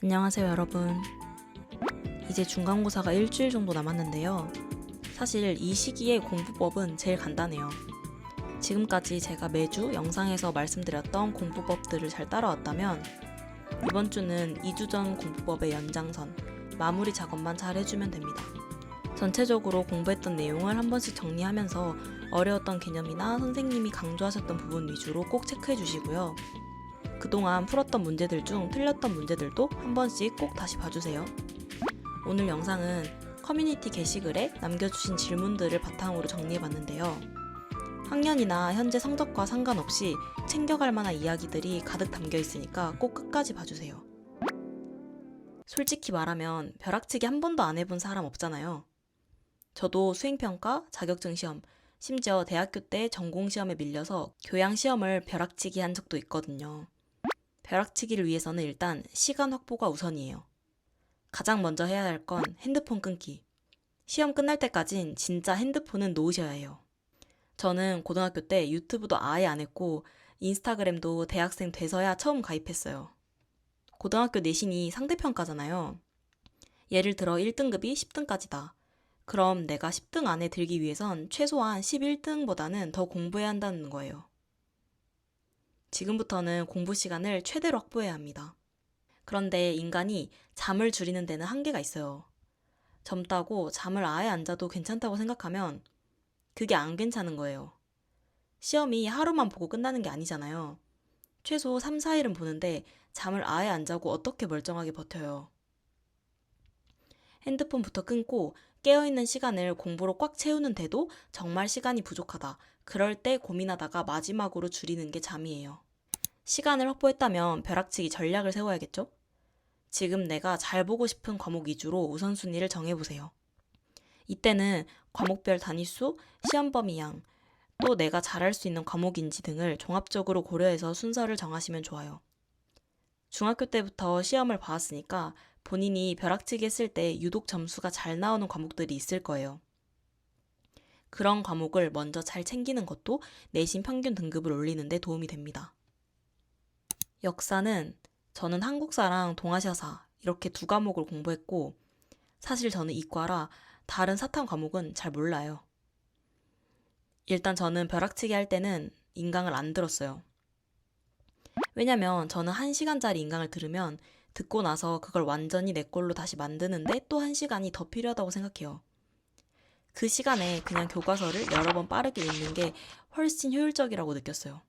안녕하세요 여러분. 이제 중간고사가 일주일 정도 남았는데요. 사실 이 시기에 공부법은 제일 간단해요. 지금까지 제가 매주 영상에서 말씀드렸던 공부법들을 잘 따라왔다면 이번 주는 2주 전 공부법의 연장선, 마무리 작업만 잘 해주면 됩니다. 전체적으로 공부했던 내용을 한 번씩 정리하면서 어려웠던 개념이나 선생님이 강조하셨던 부분 위주로 꼭 체크해 주시고요. 그동안 풀었던 문제들 중 틀렸던 문제들도 한 번씩 꼭 다시 봐주세요. 오늘 영상은 커뮤니티 게시글에 남겨주신 질문들을 바탕으로 정리해봤는데요. 학년이나 현재 성적과 상관없이 챙겨갈 만한 이야기들이 가득 담겨 있으니까 꼭 끝까지 봐주세요. 솔직히 말하면 벼락치기 한 번도 안 해본 사람 없잖아요. 저도 수행평가, 자격증 시험, 심지어 대학교 때 전공시험에 밀려서 교양시험을 벼락치기 한 적도 있거든요. 벼락치기를 위해서는 일단 시간 확보가 우선이에요. 가장 먼저 해야 할 건 핸드폰 끊기. 시험 끝날 때까진 진짜 핸드폰은 놓으셔야 해요. 저는 고등학교 때 유튜브도 아예 안 했고 인스타그램도 대학생 돼서야 처음 가입했어요. 고등학교 내신이 상대평가잖아요. 예를 들어 1등급이 10등까지다. 그럼 내가 10등 안에 들기 위해선 최소한 11등보다는 더 공부해야 한다는 거예요. 지금부터는 공부 시간을 최대로 확보해야 합니다. 그런데 인간이 잠을 줄이는 데는 한계가 있어요. 젊다고 잠을 아예 안 자도 괜찮다고 생각하면 그게 안 괜찮은 거예요. 시험이 하루만 보고 끝나는 게 아니잖아요. 최소 3, 4일은 보는데 잠을 아예 안 자고 어떻게 멀쩡하게 버텨요. 핸드폰부터 끊고 깨어있는 시간을 공부로 꽉 채우는데도 정말 시간이 부족하다. 그럴 때 고민하다가 마지막으로 줄이는 게 잠이에요. 시간을 확보했다면 벼락치기 전략을 세워야겠죠? 지금 내가 잘 보고 싶은 과목 위주로 우선순위를 정해보세요. 이때는 과목별 단위수, 시험 범위 양, 또 내가 잘할 수 있는 과목인지 등을 종합적으로 고려해서 순서를 정하시면 좋아요. 중학교 때부터 시험을 봐왔으니까 본인이 벼락치기 했을 때 유독 점수가 잘 나오는 과목들이 있을 거예요. 그런 과목을 먼저 잘 챙기는 것도 내신 평균 등급을 올리는 데 도움이 됩니다. 역사는 저는 한국사랑 동아시아사 이렇게 두 과목을 공부했고 사실 저는 이과라 다른 사탐 과목은 잘 몰라요. 일단 저는 벼락치기 할 때는 인강을 안 들었어요. 왜냐면 저는 1시간짜리 인강을 들으면 듣고 나서 그걸 완전히 내 걸로 다시 만드는데 또 1시간이 더 필요하다고 생각해요. 그 시간에 그냥 교과서를 여러 번 빠르게 읽는 게 훨씬 효율적이라고 느꼈어요.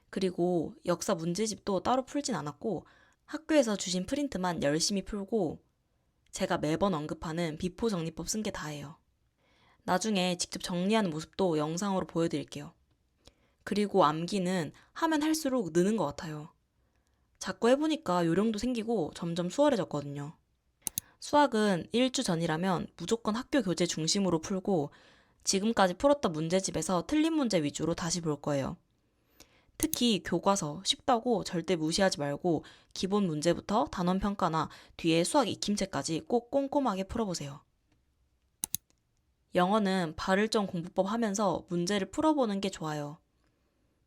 그리고 역사 문제집도 따로 풀진 않았고 학교에서 주신 프린트만 열심히 풀고 제가 매번 언급하는 비포 정리법 쓴 게 다예요. 나중에 직접 정리하는 모습도 영상으로 보여드릴게요. 그리고 암기는 하면 할수록 느는 것 같아요. 자꾸 해보니까 요령도 생기고 점점 수월해졌거든요. 수학은 1주 전이라면 무조건 학교 교재 중심으로 풀고 지금까지 풀었던 문제집에서 틀린 문제 위주로 다시 볼 거예요. 특히 교과서 쉽다고 절대 무시하지 말고 기본 문제부터 단원 평가나 뒤에 수학 익힘체까지 꼭 꼼꼼하게 풀어보세요. 영어는 발을정 공부법 하면서 문제를 풀어보는 게 좋아요.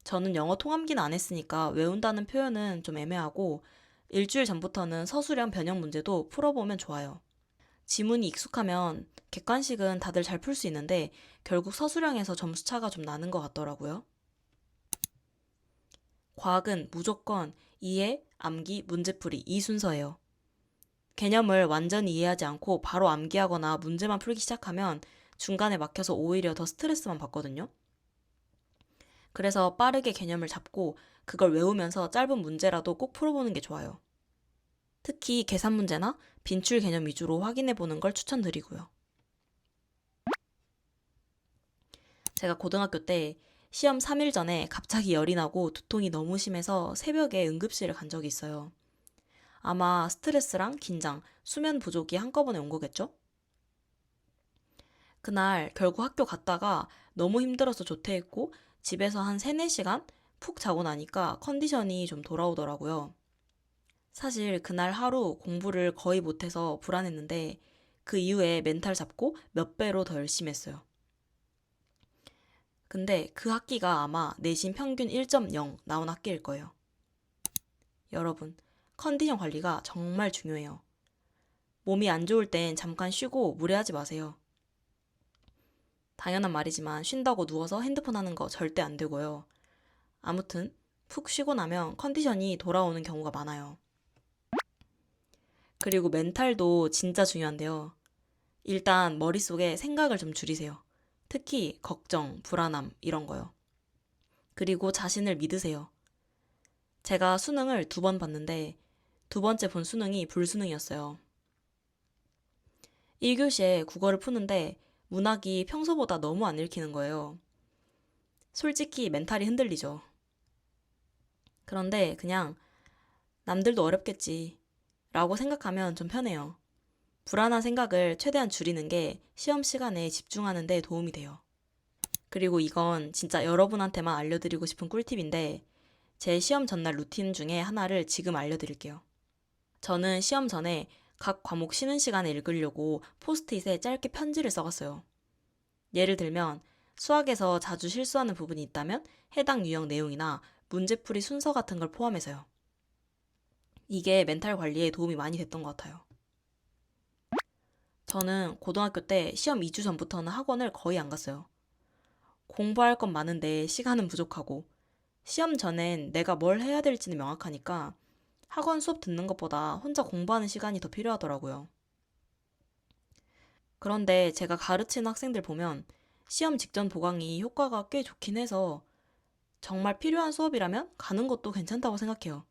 저는 영어 통함기는 안 했으니까 외운다는 표현은 좀 애매하고 일주일 전부터는 서술형 변형 문제도 풀어보면 좋아요. 지문이 익숙하면 객관식은 다들 잘 풀 수 있는데 결국 서술형에서 점수차가 좀 나는 것 같더라고요. 과학은 무조건 이해, 암기, 문제풀이 이 순서예요. 개념을 완전히 이해하지 않고 바로 암기하거나 문제만 풀기 시작하면 중간에 막혀서 오히려 더 스트레스만 받거든요. 그래서 빠르게 개념을 잡고 그걸 외우면서 짧은 문제라도 꼭 풀어보는 게 좋아요. 특히 계산 문제나 빈출 개념 위주로 확인해보는 걸 추천드리고요. 제가 고등학교 때 시험 3일 전에 갑자기 열이 나고 두통이 너무 심해서 새벽에 응급실을 간 적이 있어요. 아마 스트레스랑 긴장, 수면 부족이 한꺼번에 온 거겠죠? 그날 결국 학교 갔다가 너무 힘들어서 조퇴했고 집에서 한 3, 4시간 푹 자고 나니까 컨디션이 좀 돌아오더라고요. 사실 그날 하루 공부를 거의 못해서 불안했는데 그 이후에 멘탈 잡고 몇 배로 더 열심히 했어요. 근데 그 학기가 아마 내신 평균 1.0 나온 학기일 거예요. 여러분, 컨디션 관리가 정말 중요해요. 몸이 안 좋을 땐 잠깐 쉬고 무리하지 마세요. 당연한 말이지만 쉰다고 누워서 핸드폰 하는 거 절대 안 되고요. 아무튼 푹 쉬고 나면 컨디션이 돌아오는 경우가 많아요. 그리고 멘탈도 진짜 중요한데요. 일단 머릿속에 생각을 좀 줄이세요. 특히 걱정, 불안함 이런 거요. 그리고 자신을 믿으세요. 제가 수능을 2번 봤는데 2번째 본 수능이 불수능이었어요. 1교시에 국어를 푸는데 문학이 평소보다 너무 안 읽히는 거예요. 솔직히 멘탈이 흔들리죠. 그런데 그냥 남들도 어렵겠지 라고 생각하면 좀 편해요. 불안한 생각을 최대한 줄이는 게 시험 시간에 집중하는 데 도움이 돼요. 그리고 이건 진짜 여러분한테만 알려드리고 싶은 꿀팁인데 제 시험 전날 루틴 중에 하나를 지금 알려드릴게요. 저는 시험 전에 각 과목 쉬는 시간에 읽으려고 포스트잇에 짧게 편지를 써갔어요. 예를 들면 수학에서 자주 실수하는 부분이 있다면 해당 유형 내용이나 문제풀이 순서 같은 걸 포함해서요. 이게 멘탈 관리에 도움이 많이 됐던 것 같아요. 저는 고등학교 때 시험 2주 전부터는 학원을 거의 안 갔어요. 공부할 건 많은데 시간은 부족하고 시험 전엔 내가 뭘 해야 될지는 명확하니까 학원 수업 듣는 것보다 혼자 공부하는 시간이 더 필요하더라고요. 그런데 제가 가르치는 학생들 보면 시험 직전 보강이 효과가 꽤 좋긴 해서 정말 필요한 수업이라면 가는 것도 괜찮다고 생각해요.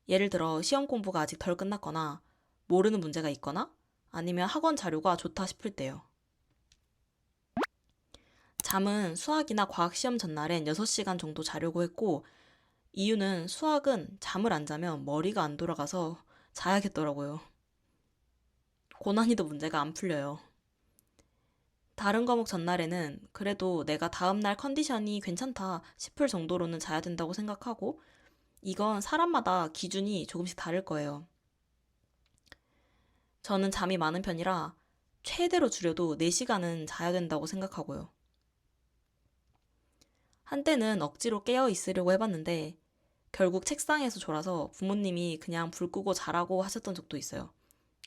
예를 들어 시험 공부가 아직 덜 끝났거나 모르는 문제가 있거나 아니면 학원 자료가 좋다 싶을 때요. 잠은 수학이나 과학 시험 전날엔 6시간 정도 자려고 했고 이유는 수학은 잠을 안 자면 머리가 안 돌아가서 자야겠더라고요. 고난이도 문제가 안 풀려요. 다른 과목 전날에는 그래도 내가 다음날 컨디션이 괜찮다 싶을 정도로는 자야 된다고 생각하고 이건 사람마다 기준이 조금씩 다를 거예요. 저는 잠이 많은 편이라 최대로 줄여도 4시간은 자야 된다고 생각하고요. 한때는 억지로 깨어 있으려고 해봤는데 결국 책상에서 졸아서 부모님이 그냥 불 끄고 자라고 하셨던 적도 있어요.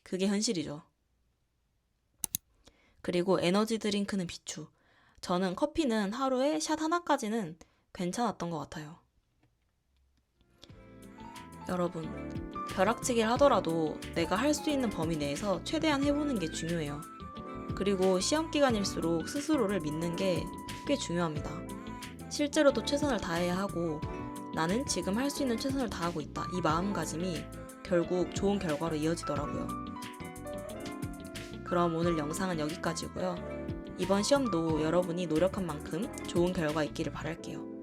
그게 현실이죠. 그리고 에너지 드링크는 비추. 저는 커피는 하루에 샷 하나까지는 괜찮았던 것 같아요. 여러분, 벼락치기를 하더라도 내가 할 수 있는 범위 내에서 최대한 해보는 게 중요해요. 그리고 시험 기간일수록 스스로를 믿는 게 꽤 중요합니다. 실제로도 최선을 다해야 하고 나는 지금 할 수 있는 최선을 다하고 있다. 이 마음가짐이 결국 좋은 결과로 이어지더라고요. 그럼 오늘 영상은 여기까지고요. 이번 시험도 여러분이 노력한 만큼 좋은 결과 있기를 바랄게요.